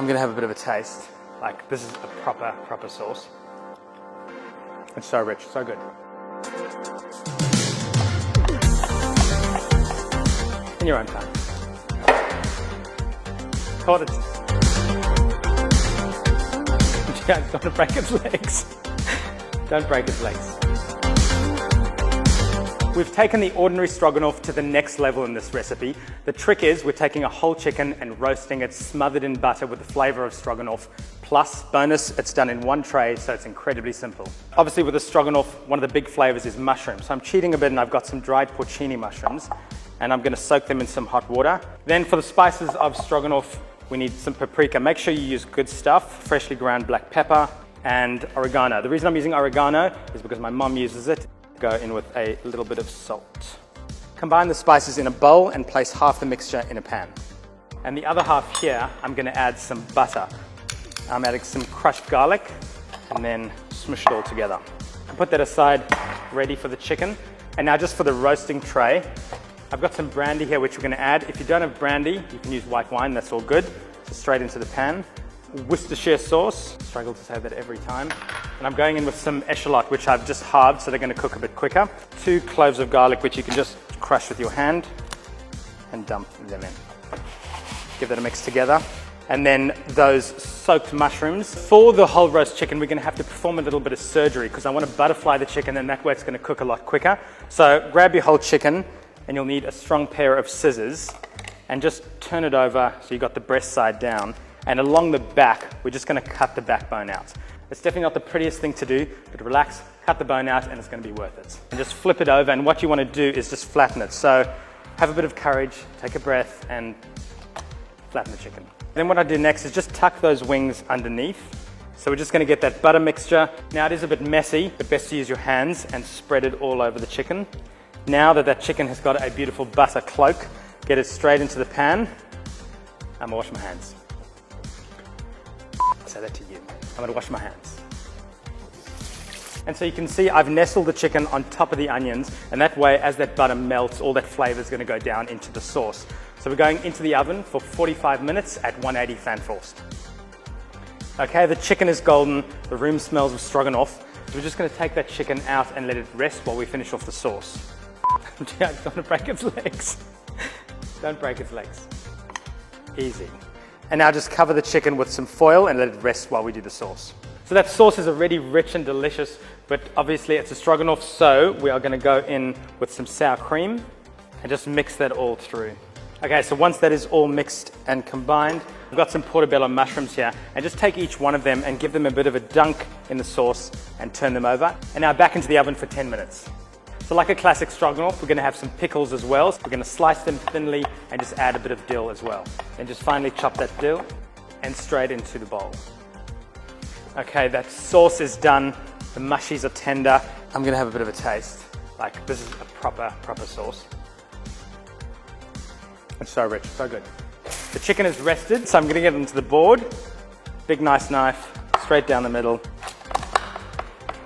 I'm gonna have a bit of a taste. Like, this is a proper sauce. It's so rich, so good. In your own time. Caught it. Don't break its legs. Don't break its legs. We've taken the ordinary stroganoff to the next level in this recipe. The trick is we're taking a whole chicken and roasting it smothered in butter with the flavor of stroganoff. Plus, bonus, it's done in one tray, so it's incredibly simple. Obviously with the stroganoff, one of the big flavors is mushrooms. So I'm cheating a bit and I've got some dried porcini mushrooms and I'm gonna soak them in some hot water. Then for the spices of stroganoff, we need some paprika. Make sure you use good stuff, freshly ground black pepper and oregano. The reason I'm using oregano is because my mom uses it. Go in with a little bit of salt. Combine the spices in a bowl and place half the mixture in a pan. And the other half here, I'm gonna add some butter. I'm adding some crushed garlic and then smush it all together. And put that aside, ready for the chicken. And now just for the roasting tray, I've got some brandy here which we're gonna add. If you don't have brandy, you can use white wine, that's all good. So straight into the pan. Worcestershire sauce, struggle to say that every time. And I'm going in with some echalot, which I've just halved, so they're gonna cook a bit quicker. 2 cloves of garlic, which you can just crush with your hand and dump them in. Give that a mix together. And then those soaked mushrooms. For the whole roast chicken, we're gonna have to perform a little bit of surgery because I wanna butterfly the chicken and that way it's gonna cook a lot quicker. So grab your whole chicken and you'll need a strong pair of scissors and just turn it over so you got the breast side down. And along the back, we're just gonna cut the backbone out. It's definitely not the prettiest thing to do, but relax, cut the bone out and it's gonna be worth it. And just flip it over and what you wanna do is just flatten it. So have a bit of courage, take a breath and flatten the chicken. Then what I do next is just tuck those wings underneath. So we're just gonna get that butter mixture. Now it is a bit messy, but best to use your hands and spread it all over the chicken. Now that chicken has got a beautiful butter cloak, get it straight into the pan. I'm gonna wash my hands. I'll say that to you. I'm gonna wash my hands. And so you can see I've nestled the chicken on top of the onions, and that way as that butter melts, all that flavor is gonna go down into the sauce. So we're going into the oven for 45 minutes at 180 fan forced. Okay, the chicken is golden, the room smells of stroganoff. So we're just gonna take that chicken out and let it rest while we finish off the sauce. Don't break its legs. Don't break its legs. Easy. And now just cover the chicken with some foil and let it rest while we do the sauce. So that sauce is already rich and delicious, but obviously it's a stroganoff, so we are gonna go in with some sour cream and just mix that all through. Okay, so once that is all mixed and combined, we've got some portobello mushrooms here, and just take each one of them and give them a bit of a dunk in the sauce and turn them over. And now back into the oven for 10 minutes. So like a classic stroganoff, we're gonna have some pickles as well. So we're gonna slice them thinly and just add a bit of dill as well. And just finally chop that dill and straight into the bowl. Okay, that sauce is done. The mushies are tender. I'm gonna have a bit of a taste. Like, this is a proper sauce. It's so rich, so good. The chicken is rested, so I'm gonna get it onto the board. Big nice knife, straight down the middle.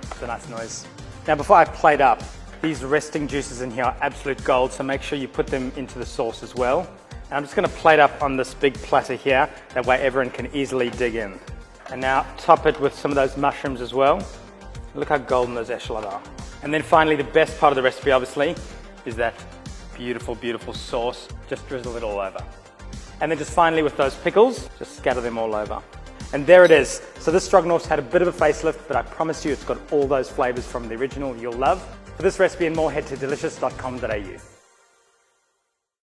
It's a nice noise. Now before I plate up, these resting juices in here are absolute gold, so make sure you put them into the sauce as well. And I'm just gonna plate up on this big platter here, that way everyone can easily dig in. And now top it with some of those mushrooms as well. Look how golden those echalot are. And then finally, the best part of the recipe, obviously, is that beautiful, beautiful sauce. Just drizzle it all over. And then just finally with those pickles, just scatter them all over. And there it is. So this stroganoff's had a bit of a facelift, but I promise you it's got all those flavors from the original you'll love. For this recipe and more, head to delicious.com.au.